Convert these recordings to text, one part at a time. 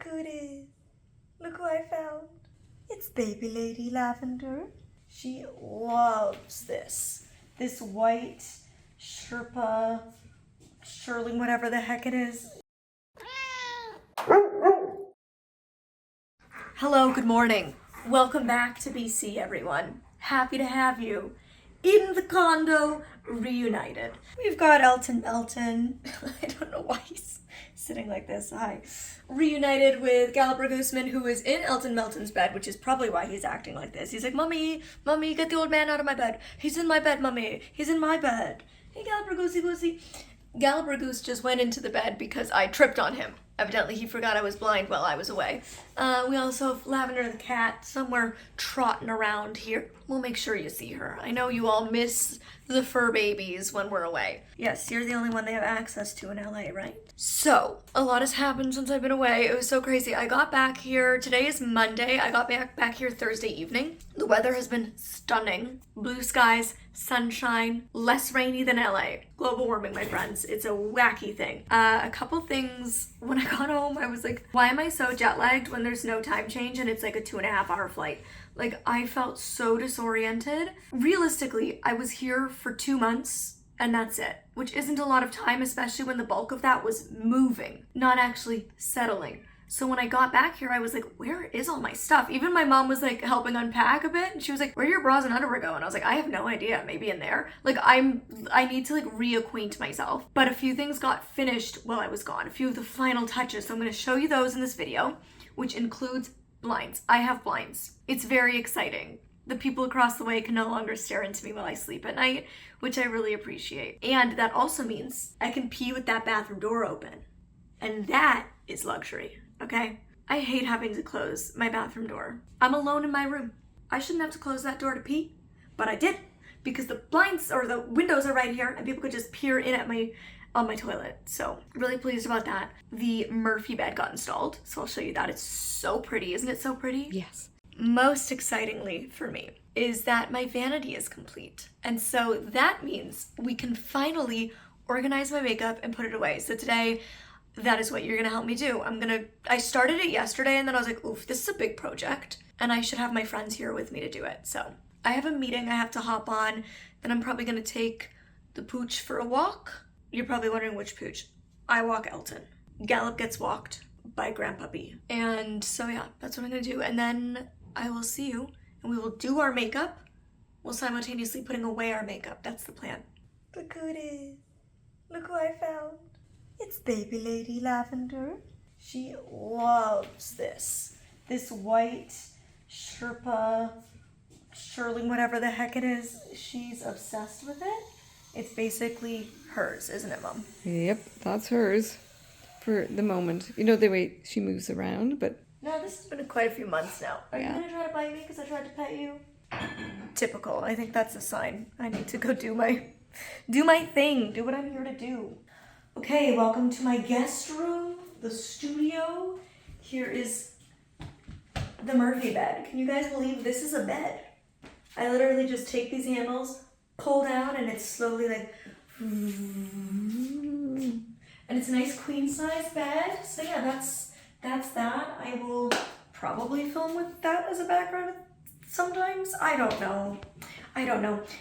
Look who it is. Look who I found. It's baby lady Lavender. She loves this. This white Sherpa, Shirley, whatever the heck it is. Hello, good morning. Welcome back to BC, everyone. Happy to have you in the condo, reunited. We've got Elton. I don't know why he's sitting like this. Hi. Reunited with Gallagher Guzman, who is in Elton Melton's bed, which is probably why he's acting like this. He's like, Mommy, get the old man out of my bed. He's in my bed, Mommy. He's in my bed. Hey, Gallagher Goosey. Gallagher Goose just went into the bed because I tripped on him. Evidently, he forgot I was blind while I was away. We also have Lavender the cat somewhere trotting around here. We'll make sure you see her. I know you all miss the fur babies when we're away. Yes, you're the only one they have access to in LA, right? So, a lot has happened since I've been away. It was so crazy. I got back here, today is Monday. I got back here Thursday evening. The weather has been stunning. Blue skies, sunshine, less rainy than LA. Global warming, my friends. It's a wacky thing. A couple things, when I got home, I was like, why am I so jet lagged when there's no time change and it's like a 2.5 hour flight? Like, I felt so disoriented. Realistically, I was here for 2 months and that's it, which isn't a lot of time, especially when the bulk of that was moving, not actually settling. So when I got back here, I was like, where is all my stuff? Even my mom was like helping unpack a bit. And she was like, where do your bras and underwear go? And I was like, I have no idea, maybe in there. Like I need to like reacquaint myself. But a few things got finished while I was gone, a few of the final touches. So I'm gonna show you those in this video, which includes blinds. I have blinds. It's very exciting. The people across the way can no longer stare into me while I sleep at night, which I really appreciate. And that also means I can pee with that bathroom door open. And that is luxury. Okay? I hate having to close my bathroom door. I'm alone in my room. I shouldn't have to close that door to pee, but I did because the blinds or the windows are right here and people could just peer in at on my toilet. So really pleased about that. The Murphy bed got installed, so I'll show you that. It's so pretty. Isn't it so pretty? Yes. Most excitingly for me is that my vanity is complete. And so that means we can finally organize my makeup and put it away. So today, that is what you're gonna help me do. I started it yesterday and then I was like, oof, this is a big project and I should have my friends here with me to do it. So I have a meeting I have to hop on, then I'm probably gonna take the pooch for a walk. You're probably wondering which pooch. I walk Elton. Gallop gets walked by Grandpuppy. And so yeah, that's what I'm gonna do. And then I will see you and we will do our makeup while simultaneously putting away our makeup. That's the plan. Look who it is. Look who I found. It's baby lady Lavender. She loves this. This white Sherpa, Shirley, whatever the heck it is. She's obsessed with it. It's basically hers, isn't it, Mom? Yep, that's hers for the moment. You know the way she moves around, but... No, this has been quite a few months now. Are you Yeah. gonna try to bite me because I tried to pet you? Typical. I think that's a sign. I need to go do my thing. Do what I'm here to do. Okay, welcome to my guest room, the studio. Here is the Murphy bed. Can you guys believe this is a bed? I literally just take these handles, pull down, and it's slowly like... And it's a nice queen size bed. So yeah, that's that. I will probably film with that as a background sometimes. I don't know.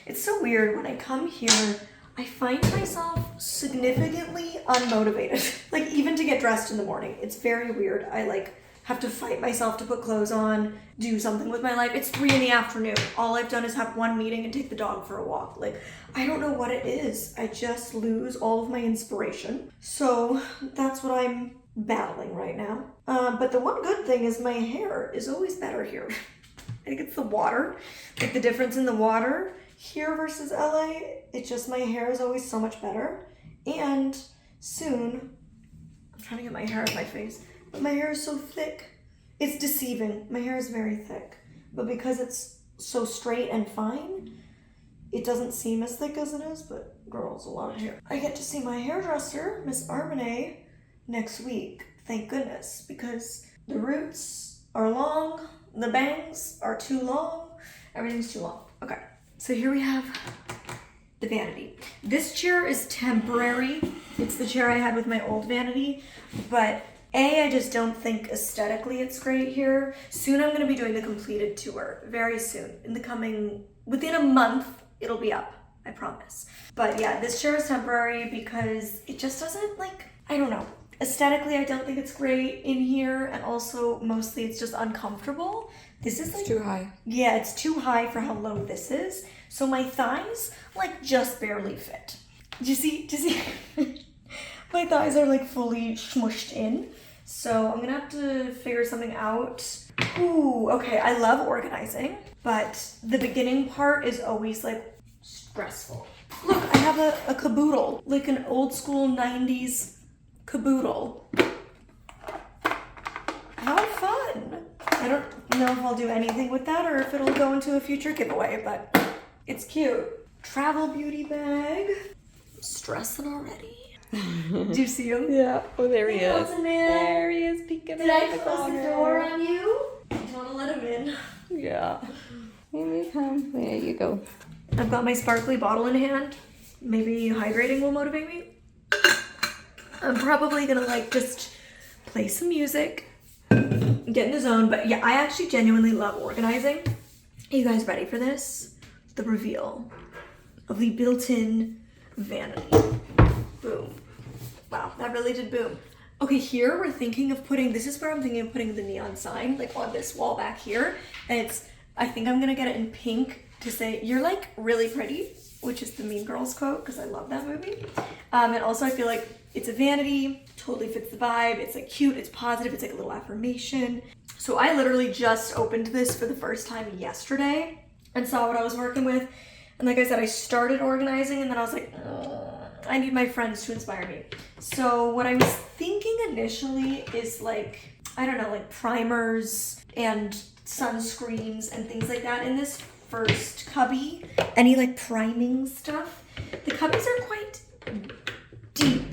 It's so weird when I come here, I find myself significantly unmotivated. Like even to get dressed in the morning. It's very weird. I like have to fight myself to put clothes on, do something with my life. It's 3 p.m. All I've done is have one meeting and take the dog for a walk. Like, I don't know what it is. I just lose all of my inspiration. So that's what I'm battling right now. But the one good thing is my hair is always better here. I think it's the water, like the difference in the water here versus LA. It's just my hair is always so much better. And soon, I'm trying to get my hair out of my face. But my hair is so thick. It's deceiving. My hair is very thick. But because it's so straight and fine, it doesn't seem as thick as it is, but girls, a lot of hair. I get to see my hairdresser, Miss Arbonnet, next week. Thank goodness. Because the roots are long, the bangs are too long, everything's too long. Okay, so here we have the vanity. This chair is temporary. It's the chair I had with my old vanity, but I just don't think aesthetically it's great here. Soon I'm going to be doing the completed tour. Very soon. Within a month, it'll be up. I promise. But yeah, this chair is temporary because it just doesn't I don't know. Aesthetically, I don't think it's great in here. And also, mostly it's just uncomfortable. This is It's too high. Yeah, it's too high for how low this is. So my thighs, just barely fit. Do you see? My thighs are fully smushed in. So I'm gonna have to figure something out. Ooh, okay, I love organizing, but the beginning part is always stressful. Look, I have a caboodle, an old school 90s caboodle. How fun! I don't know if I'll do anything with that or if it'll go into a future giveaway, but it's cute. Travel beauty bag. I'm stressing already. Do you see him? Yeah. Oh, there he is. Elton, man. There he is peeking Did out I the close corner. the door on you? I don't want to let him in. Yeah. Here we come. There you go. I've got my sparkly bottle in hand. Maybe hydrating will motivate me. I'm probably gonna just play some music, get in the zone. But yeah, I actually genuinely love organizing. Are you guys ready for this? The reveal of the built-in vanity. Boom. Wow, that really did boom. Okay, here we're thinking of this is where I'm thinking of putting the neon sign, on this wall back here. And I think I'm gonna get it in pink to say, "You're really pretty," which is the Mean Girls quote, because I love that movie. And also I feel like it's a vanity, totally fits the vibe. It's cute, it's positive, it's a little affirmation. So I literally just opened this for the first time yesterday and saw what I was working with. And like I said, I started organizing and then I was like, I need my friends to inspire me. So what I was thinking initially is I don't know, primers and sunscreens and things like that in this first cubby. Any priming stuff. The cubbies are quite deep,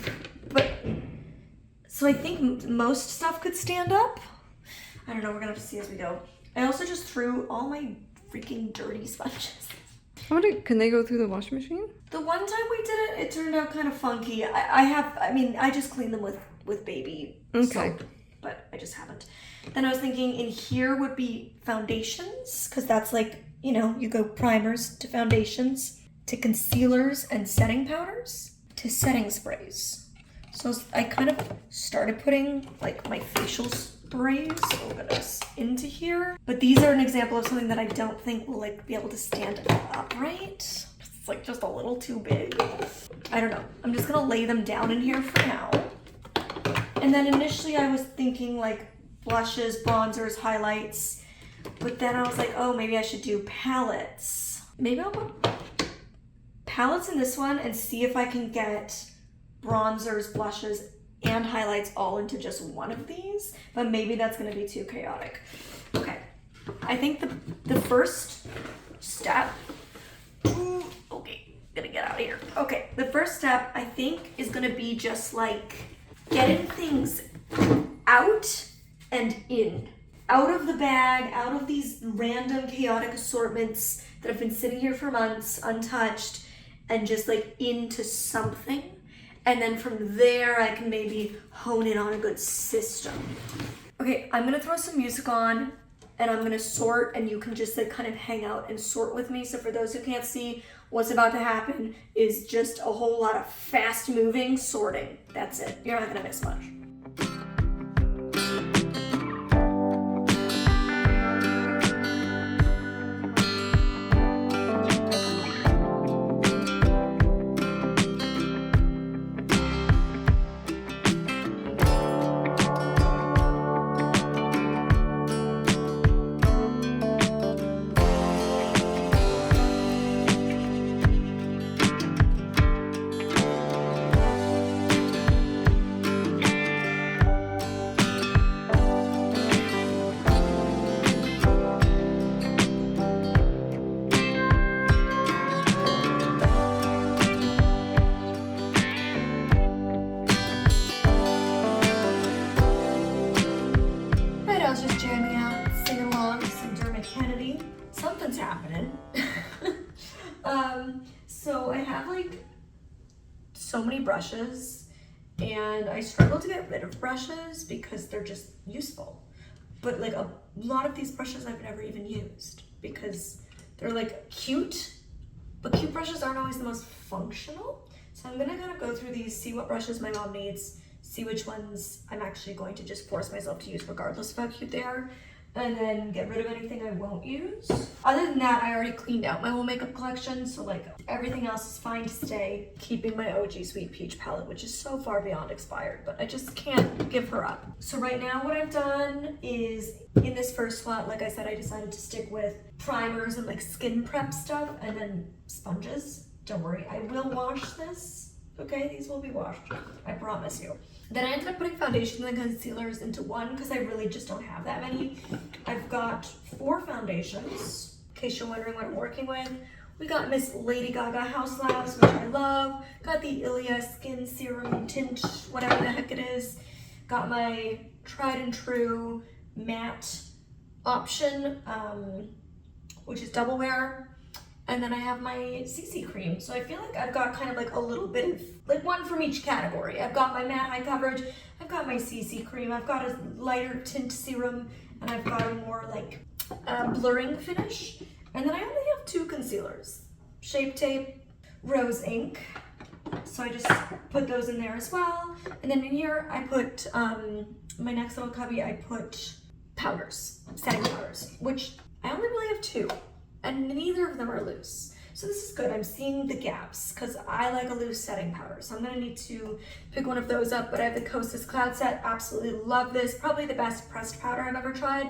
but so I think most stuff could stand up. I don't know, we're gonna have to see as we go. I also just threw all my freaking dirty sponges. Can they go through the washing machine? The one time we did it, it turned out kind of funky. I just cleaned them with baby soap, but I just haven't. Then I was thinking in here would be foundations, because that's you go primers to foundations, to concealers and setting powders, to setting sprays. So I kind of started putting my facial sprays, oh goodness, into here. But these are an example of something that I don't think will be able to stand upright. It's just a little too big. I don't know. I'm just gonna lay them down in here for now. And then initially I was thinking blushes, bronzers, highlights. But then I was like, oh, maybe I should do palettes. Maybe I'll put palettes in this one and see if I can get bronzers, blushes, and highlights all into just one of these. But maybe that's gonna be too chaotic. Okay, I think the first step, okay, gonna get out of here. Okay, the first step I think is gonna be just getting things out and in. Out of the bag, out of these random chaotic assortments that have been sitting here for months, untouched, and just into something. And then from there, I can maybe hone in on a good system. Okay, I'm gonna throw some music on and I'm gonna sort, and you can just kind of hang out and sort with me. So for those who can't see, what's about to happen is just a whole lot of fast moving sorting. That's it, you're not gonna miss much. Happening. So I have so many brushes And I struggle to get rid of brushes because they're just useful. But like a lot of these brushes I've never even used because they're like cute, but cute brushes aren't always the most functional. So I'm gonna kind of go through these, see what brushes my mom needs, see which ones I'm actually going to just force myself to use regardless of how cute they are, and then get rid of anything I won't use. Other than that, I already cleaned out my whole makeup collection, so like everything else is fine to stay, keeping my OG Sweet Peach palette, which is so far beyond expired, but I just can't give her up. So right now what I've done is, in this first slot, like I said, I decided to stick with primers and like skin prep stuff, and then sponges. Don't worry, I will wash this, okay? These will be washed, I promise you. Then I ended up putting foundation and concealers into one because I really just don't have that many. I've got 4 foundations, in case you're wondering what I'm working with. We got Miss Lady Gaga House Labs, which I love. Got the Ilia Skin Serum Tint, whatever the heck it is. Got my tried and true matte option, which is double wear. And then I have my CC cream. So I feel like I've got kind of like a little bit of, like one from each category. I've got my matte high coverage, I've got my CC cream, I've got a lighter tint serum, and I've got a more like blurring finish. And then I only have 2 concealers, Shape Tape, Rose Ink. So I just put those in there as well. And then in here I put, my next little cubby, I put powders, setting powders, which I only really have 2. And neither of them are loose. So this is good. I'm seeing the gaps because I like a loose setting powder. So I'm gonna need to pick one of those up, but I have the Kosas Cloud Set. Absolutely love this. Probably the best pressed powder I've ever tried.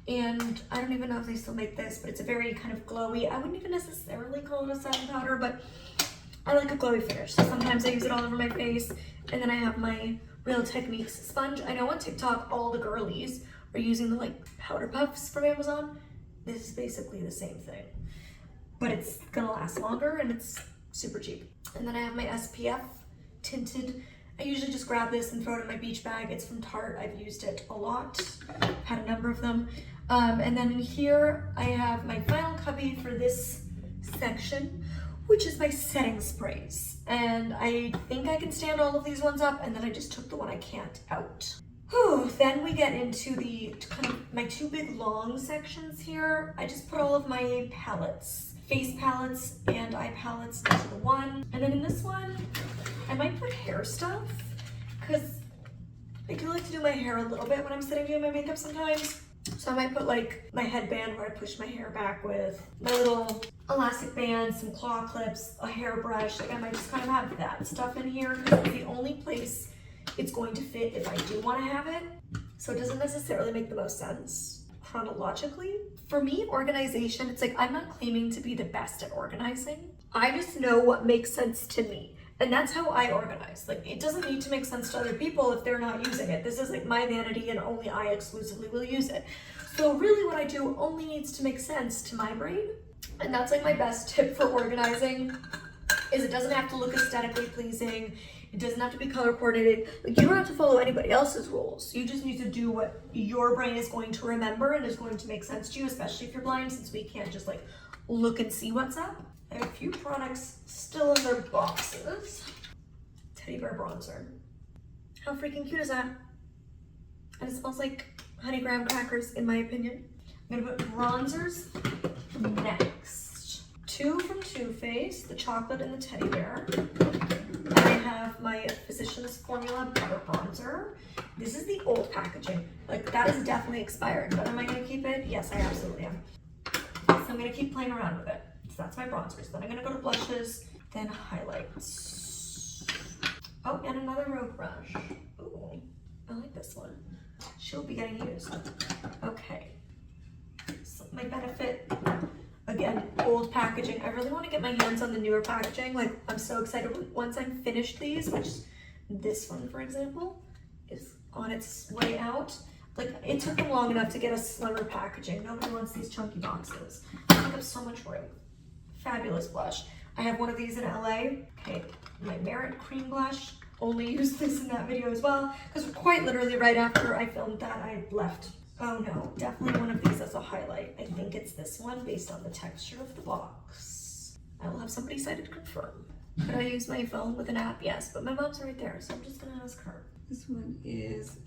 And I don't even know if they still make this, but it's a very kind of glowy, I wouldn't even necessarily call it a setting powder, but I like a glowy finish. So sometimes I use it all over my face. And then I have my Real Techniques sponge. I know on TikTok, all the girlies are using the like powder puffs from Amazon. This is basically the same thing, but it's gonna last longer and it's super cheap. And then I have my SPF tinted. I usually just grab this and throw it in my beach bag. It's from Tarte. I've used it a lot. I've had a number of them. And then in here, I have my final cubby for this section, which is my setting sprays. And I think I can stand all of these ones up, and then I just took the one I can't out. Whew, then we get into the kind of my 2 big long sections here. I just put all of my palettes, face palettes and eye palettes into the one. And then in this one, I might put hair stuff because I do like to do my hair a little bit when I'm sitting doing my makeup sometimes. So I might put like my headband where I push my hair back with, my little elastic band, some claw clips, a hairbrush. Like I might just kind of have that stuff in here because it's the only place it's going to fit if I do want to have it. So it doesn't necessarily make the most sense chronologically. For me, organization, it's like I'm not claiming to be the best at organizing. I just know what makes sense to me. And that's how I organize. Like it doesn't need to make sense to other people if they're not using it. This is like my vanity and only I exclusively will use it. So really what I do only needs to make sense to my brain. And that's like my best tip for organizing is it doesn't have to look aesthetically pleasing. It doesn't have to be color coordinated. Like you don't have to follow anybody else's rules. You just need to do what your brain is going to remember and is going to make sense to you, especially if you're blind, since we can't just like look and see what's up. I have a few products still in their boxes. Teddy bear bronzer. How freaking cute is that? And it smells like honey graham crackers, in my opinion. I'm gonna put bronzers next. 2 from Too Faced, the chocolate and the teddy bear. And I have my Physicians Formula Butter Bronzer. This is the old packaging. Like that is definitely expired, but am I gonna keep it? Yes, I absolutely am. So I'm gonna keep playing around with it. So that's my bronzers. Then I'm gonna go to blushes, then highlights. Oh, and another Rogue brush. Ooh, I like this one. She'll be getting used. Okay. So my Benefit, again, old packaging. I really want to get my hands on the newer packaging. Like, I'm so excited once I'm finished these, which this one, for example, is on its way out. Like, it took them long enough to get a slimmer packaging. Nobody wants these chunky boxes. I take up so much room. Fabulous blush. I have one of these in LA. Okay, my Merit Cream Blush. Only used this in that video as well, because quite literally right after I filmed that, I left. Oh no, definitely one of these as a highlight. I think it's this one based on the texture of the box. I will have somebody cited confirm. Could I use my phone with an app? Yes, but my mom's right there, so I'm just gonna ask her. This one is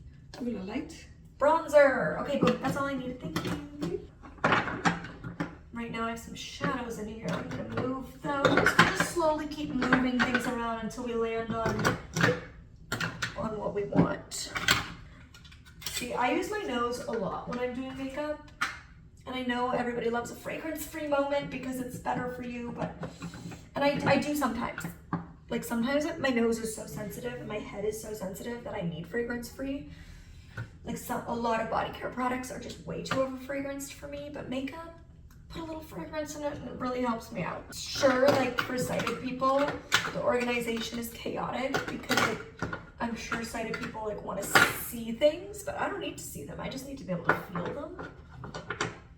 Møller Light. Bronzer! Okay, good. That's all I needed. Thank you. Right now I have some shadows in here. I'm gonna move those. Just slowly keep moving things around until we land on what we want. See, I use my nose a lot when I'm doing makeup. And I know everybody loves a fragrance-free moment because it's better for you, and I do sometimes. Like sometimes my nose is so sensitive and my head is so sensitive that I need fragrance-free. Like a lot of body care products are just way too over-fragranced for me, but makeup, put a little fragrance in it and it really helps me out. Sure, like for sighted people, the organization is chaotic because like, I'm sure sighted people like want to see things, but I don't need to see them. I just need to be able to feel them.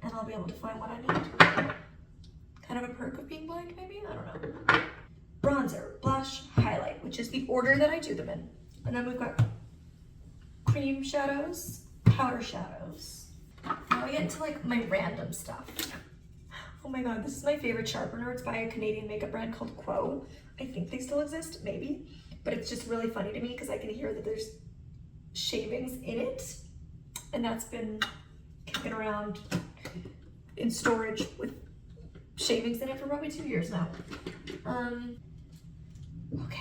And I'll be able to find what I need. Kind of a perk of being blind, maybe? I don't know. Bronzer, blush, highlight, which is the order that I do them in. And then we've got cream shadows, powder shadows. Now I get into like my random stuff. Oh my god, this is my favorite sharpener. It's by a Canadian makeup brand called Quo. I think they still exist, maybe. But it's just really funny to me because I can hear that there's shavings in it. And that's been kicking around in storage with shavings in it for probably 2 years now. Okay.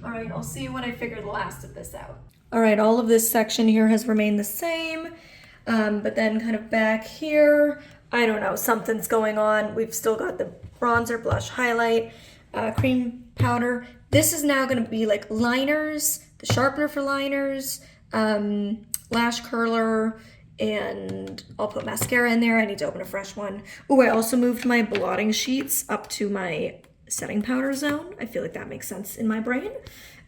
All right, I'll see you when I figure the last of this out. All right, all of this section here has remained the same, but then kind of back here, I don't know, something's going on. We've still got the bronzer, blush, highlight, cream powder. This is now gonna be like liners, the sharpener for liners, lash curler, and I'll put mascara in there. I need to open a fresh one. Oh, I also moved my blotting sheets up to my setting powder zone. I feel like that makes sense in my brain.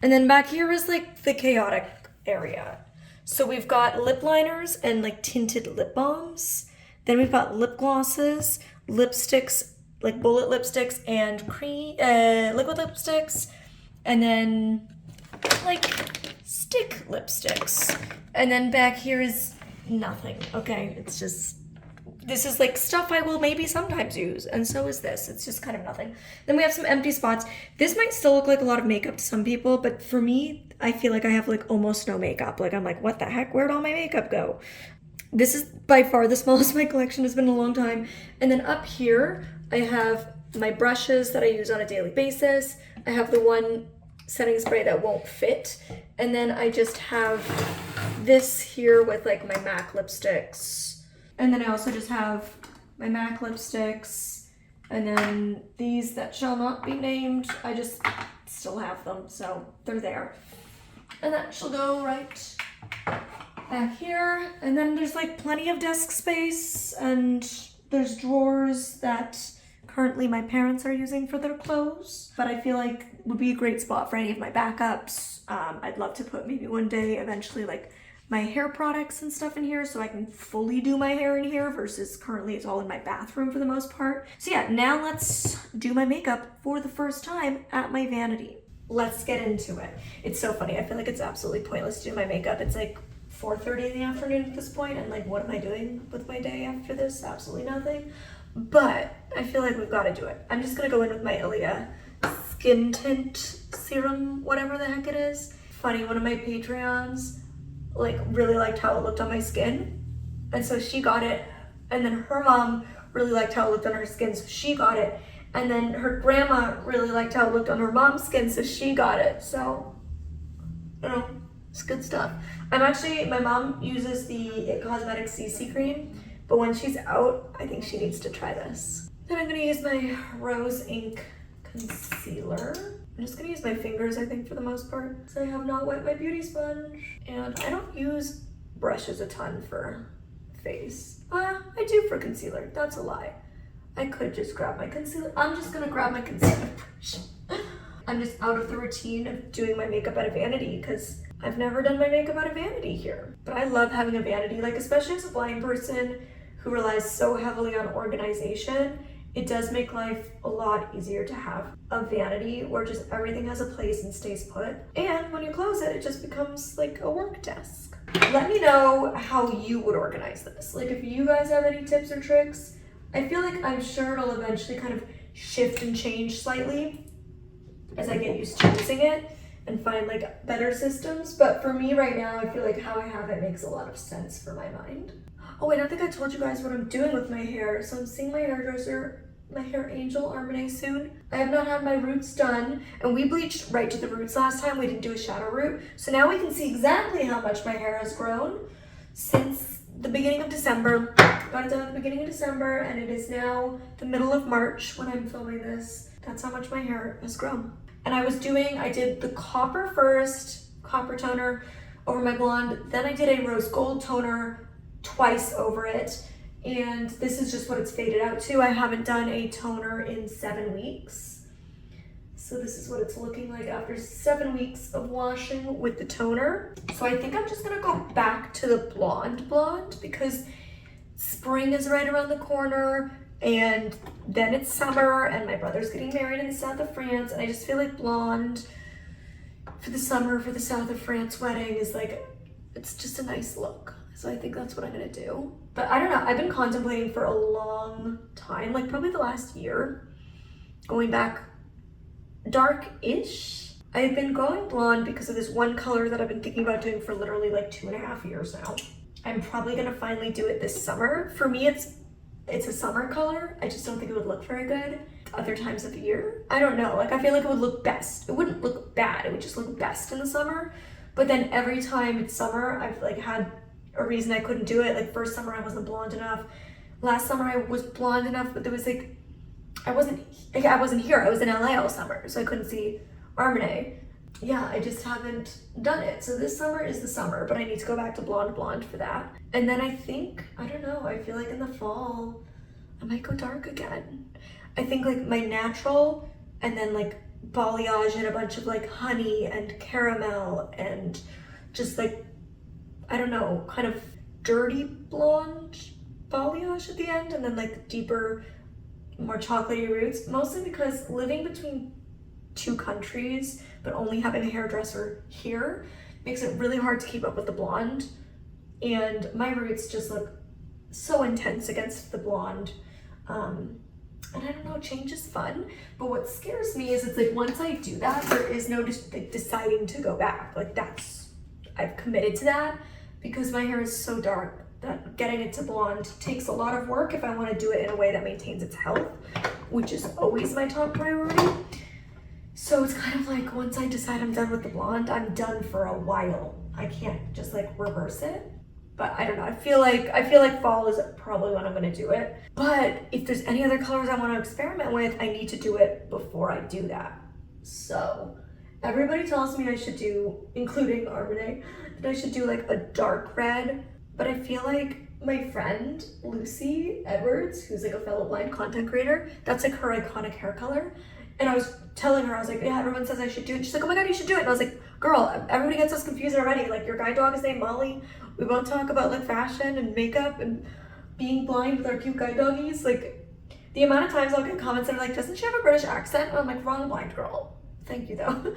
And then back here is like the chaotic area. So we've got lip liners and like tinted lip balms. Then we've got lip glosses, lipsticks, like bullet lipsticks and cream, liquid lipsticks. And then like stick lipsticks. And then back here is nothing, okay? It's just, this is like stuff I will maybe sometimes use, and so is this. It's just kind of nothing. Then we have some empty spots. This might still look like a lot of makeup to some people, but for me, I feel like I have like almost no makeup. Like I'm like, what the heck? Where'd all my makeup go? This is by far the smallest my collection has been in a long time. And then up here, I have my brushes that I use on a daily basis. I have the one setting spray that won't fit. And then I just have this here with like my MAC lipsticks. And then I also just have my MAC lipsticks. And then these that shall not be named. I just still have them, so they're there. And that shall go right back here. And then there's like plenty of desk space, and there's drawers that currently my parents are using for their clothes, but I feel like would be a great spot for any of my backups. I'd love to put maybe one day eventually like my hair products and stuff in here so I can fully do my hair in here versus currently it's all in my bathroom for the most part. So yeah, now let's do my makeup for the first time at my Vanity. Let's get into it. It's so funny. I feel like it's absolutely pointless to do my makeup. It's like 4:30 in the afternoon at this point, and like what am I doing with my day after this? Absolutely nothing. But I feel like we've got to do it. I'm just gonna go in with my Ilia skin tint serum, whatever the heck it is. Funny, one of my Patreons like really liked how it looked on my skin, and so she got it, and then her mom really liked how it looked on her skin, so she got it, and then her grandma really liked how it looked on her mom's skin, so she got it. So, you know, it's good stuff. My mom uses the IT Cosmetics CC cream, but when she's out, I think she needs to try this. Then I'm gonna use my Rose Ink concealer. I'm just gonna use my fingers, I think, for the most part, because I have not wet my beauty sponge. And I don't use brushes a ton for face. I do for concealer, that's a lie. I could just grab my concealer. I'm just gonna grab my concealer brush. I'm just out of the routine of doing my makeup at a Vanity because I've never done my makeup at a Vanity here. But I love having a Vanity, like especially as a blind person who relies so heavily on organization, it does make life a lot easier to have a Vanity where just everything has a place and stays put. And when you close it, it just becomes like a work desk. Let me know how you would organize this. Like if you guys have any tips or tricks, I feel like I'm sure it'll eventually kind of shift and change slightly as I get used to using it and find like better systems. But for me right now, I feel like how I have it makes a lot of sense for my mind. Oh, I don't think I told you guys what I'm doing with my hair. So I'm seeing my hairdresser, my hair angel, Armane, soon. I have not had my roots done, and we bleached right to the roots last time. We didn't do a shadow root. So now we can see exactly how much my hair has grown since the beginning of December. Got it done at the beginning of December, and it is now the middle of March when I'm filming this. That's how much my hair has grown. And I did the copper first, copper toner over my blonde. Then I did a rose gold toner twice over it. And this is just what it's faded out to. I haven't done a toner in 7 weeks. So this is what it's looking like after 7 weeks of washing with the toner. So I think I'm just gonna go back to the blonde because spring is right around the corner, and then it's summer, and my brother's getting married in the south of France, and I just feel like blonde for the summer, for the south of France wedding is like, it's just a nice look. So I think that's what I'm gonna do. But I don't know, I've been contemplating for a long time, like probably the last year, going back dark-ish. I've been going blonde because of this one color that I've been thinking about doing for literally like 2.5 years now. I'm probably gonna finally do it this summer. For me, it's a summer color. I just don't think it would look very good other times of the year. I don't know, like I feel like it would look best. It wouldn't look bad, it would just look best in the summer. But then every time it's summer, I've like had a reason I couldn't do it. Like first summer I wasn't blonde enough. Last summer I was blonde enough, but there was like, I wasn't here. I was in LA all summer, so I couldn't see Armane. Yeah, I just haven't done it. So this summer is the summer, but I need to go back to blonde for that. And then I think, I don't know, I feel like in the fall, I might go dark again. I think like my natural, and then like balayage and a bunch of like honey and caramel and just like, I don't know, kind of dirty blonde balayage at the end, and then like deeper, more chocolatey roots, mostly because living between 2 countries but only having a hairdresser here makes it really hard to keep up with the blonde, and my roots just look so intense against the blonde. And I don't know, change is fun, but what scares me is it's like once I do that, there is no like deciding to go back. Like I've committed to that because my hair is so dark that getting it to blonde takes a lot of work if I want to do it in a way that maintains its health, which is always my top priority. So it's kind of like once I decide I'm done with the blonde, I'm done for a while. I can't just like reverse it. But I don't know, I feel like fall is probably when I'm gonna do it. But if there's any other colors I want to experiment with, I need to do it before I do that. So everybody tells me I should do, including Armane, that I should do like a dark red. But I feel like my friend Lucy Edwards, who's like a fellow blind content creator, that's like her iconic hair color. And I was telling her, I was like, yeah, everyone says I should do it. She's like, oh my God, you should do it. And I was like, girl, everybody gets us confused already. Like your guide dog is named Molly. We both talk about like fashion and makeup and being blind with our cute guide doggies. Like the amount of times I'll get comments that are like, doesn't she have a British accent? And I'm like, wrong blind girl. Thank you though.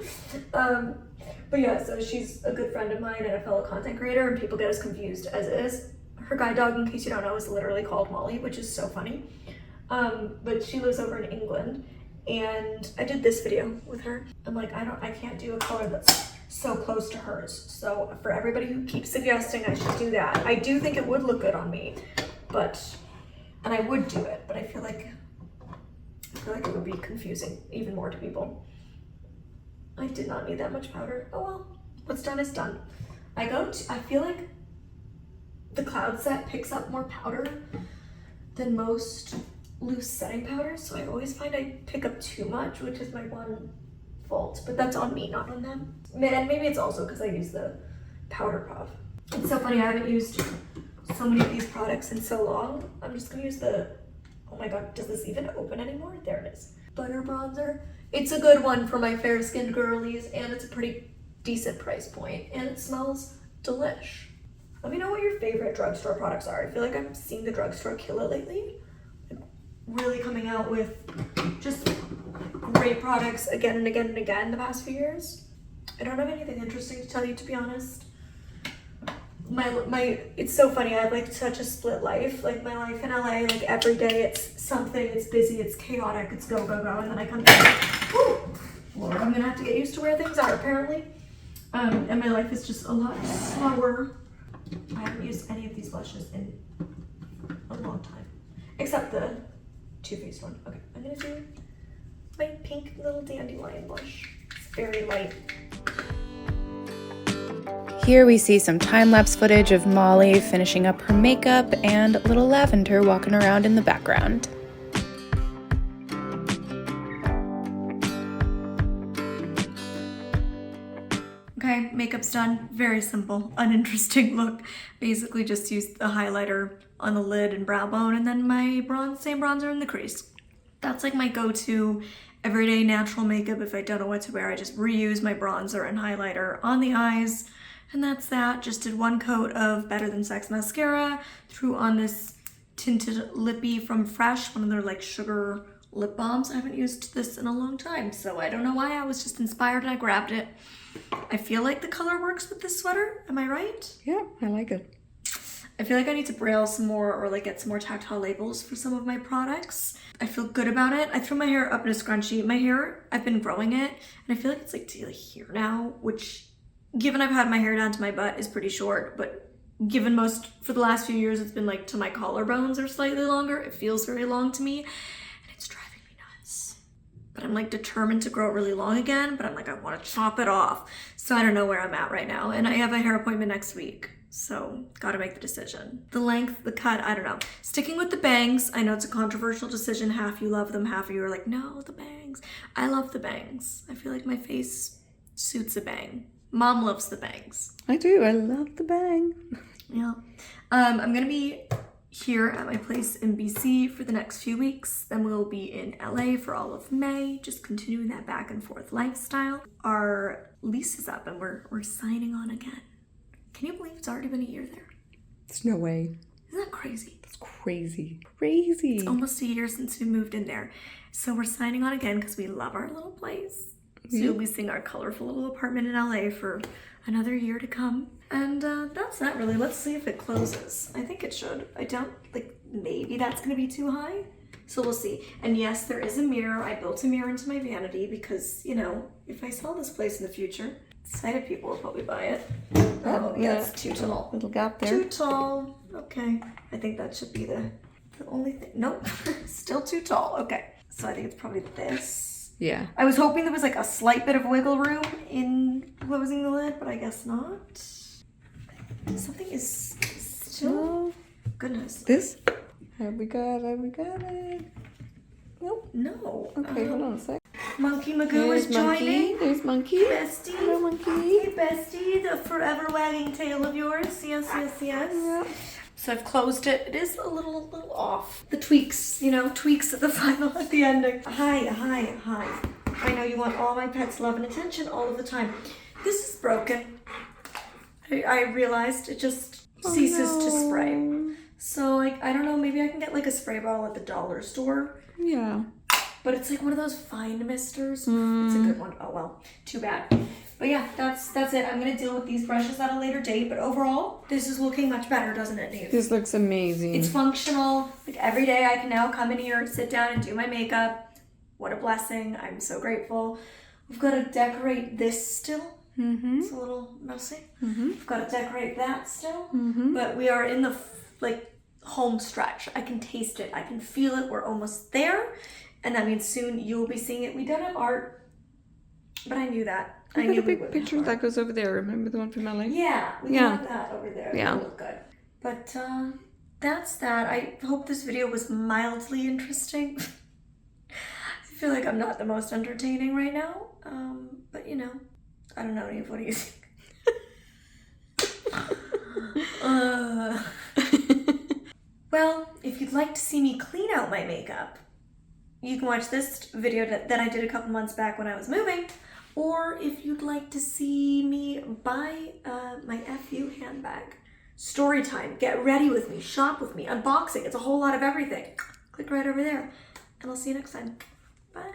But yeah, so she's a good friend of mine and a fellow content creator, and people get us confused as is. Her guide dog, in case you don't know, is literally called Molly, which is so funny. But she lives over in England, and I did this video with her. I'm like, I can't do a color that's so close to hers. So for everybody who keeps suggesting I should do that, I do think it would look good on me, and I would do it, but I feel like it would be confusing even more to people. I did not need that much powder. Oh well, what's done is done. I feel like the cloud set picks up more powder than most loose setting powders, so I always find I pick up too much, which is my one fault, but that's on me, not on them. And maybe it's also because I use the powder puff. It's so funny, I haven't used so many of these products in so long. I'm just gonna use oh my God, does this even open anymore? There it is. Butter bronzer. It's a good one for my fair-skinned girlies, and it's a pretty decent price point, and it smells delish. Let me know what your favorite drugstore products are. I feel like I'm seeing the drugstore kill it lately. Really coming out with just great products again and again and again the past few years. I don't have anything interesting to tell you, to be honest. my it's so funny. I have like such a split life. Like my life in LA, like every day it's something, it's busy, it's chaotic, it's go, go, go, and then I come back. Woo! Lord, I'm gonna have to get used to where things are apparently. And my life is just a lot slower. I haven't used any of these blushes in a long time. Except the Too Faced one. Okay, I'm gonna do my pink little dandelion blush. It's very light. Here we see some time-lapse footage of Molly finishing up her makeup and little Lavender walking around in the background. Okay, makeup's done. Very simple, uninteresting look. Basically just used the highlighter on the lid and brow bone and then my same bronzer in the crease. That's like my go-to everyday natural makeup. If I don't know what to wear, I just reuse my bronzer and highlighter on the eyes. And that's that. Just did one coat of Better Than Sex mascara, threw on this tinted lippy from Fresh, one of their like sugar lip balms. I haven't used this in a long time, so I don't know why. I was just inspired and I grabbed it. I feel like the color works with this sweater. Am I right? Yeah, I like it. I feel like I need to braille some more or like get some more tactile labels for some of my products. I feel good about it. I threw my hair up in a scrunchie. My hair, I've been growing it, and I feel like it's like to here now, which given I've had my hair down to my butt is pretty short, but given for the last few years it's been like to my collarbones or slightly longer, it feels very long to me and it's driving me nuts. But I'm like determined to grow it really long again, but I'm like, I want to chop it off. So I don't know where I'm at right now. And I have a hair appointment next week. So gotta make the decision. The length, the cut, I don't know. Sticking with the bangs. I know it's a controversial decision. Half you love them, half of you are like, no, the bangs. I love the bangs. I feel like my face suits a bang. Mom loves the bangs. I do. I love the bang. Yeah. I'm going to be here at my place in BC for the next few weeks. Then we'll be in LA for all of May, just continuing that back and forth lifestyle. Our lease is up and we're signing on again. Can you believe it's already been a year there? There's no way. Isn't that crazy? That's crazy. Crazy. It's almost a year since we moved in there. So we're signing on again because we love our little place. So we'll be seeing our colorful little apartment in LA for another year to come. And that's that really. Let's see if it closes. I think it should. I don't, like, maybe that's gonna be too high. So we'll see. And yes, there is a mirror. I built a mirror into my vanity because, you know, if I sell this place in the future, sighted people will probably buy it. Oh, yeah, it's too tall. Little gap there. Too tall. Okay. I think that should be the only thing. Nope. Still too tall. Okay. So I think it's probably this. Yeah. I was hoping there was like a slight bit of wiggle room in closing the lid, but I guess not. Something is still... Goodness. This? Have we got it? Nope. No. Okay, hold on a sec. Monkey Magoo is joining. There's Monkey. Bestie. Hello, Monkey. Hey, Bestie. The forever wagging tail of yours. Yes. Yeah. So I've closed it. It is a little off. The tweaks, you know, tweaks at the final, at the ending. Hi. I know you want all my pets' love and attention all of the time. This is broken. I realized it just ceases to spray. So I don't know, maybe I can get like a spray bottle at the dollar store. Yeah. But it's like one of those fine misters. It's a good one. Oh well, too bad. But yeah, that's it. I'm gonna deal with these brushes at a later date. But overall, this is looking much better, doesn't it, Neve? This looks amazing. It's functional. Like every day I can now come in here, sit down and do my makeup. What a blessing. I'm so grateful. We've got to decorate this still. It's a little messy. We've got to decorate that still. But we are in the home stretch. I can taste it. I can feel it. We're almost there. And that means soon you will be seeing it. We don't have art, but I knew that. I knew a big picture that goes over there. Remember the one from LA? Yeah, we have that over there. Yeah. That'll look good. But that's that. I hope this video was mildly interesting. I feel like I'm not the most entertaining right now. But you know, I don't know, Neve, what do you think? Well, if you'd like to see me clean out my makeup, you can watch this video that I did a couple months back when I was moving. Or if you'd like to see me buy my FU handbag, story time, get ready with me, shop with me, unboxing, it's a whole lot of everything. Click right over there, and I'll see you next time. Bye.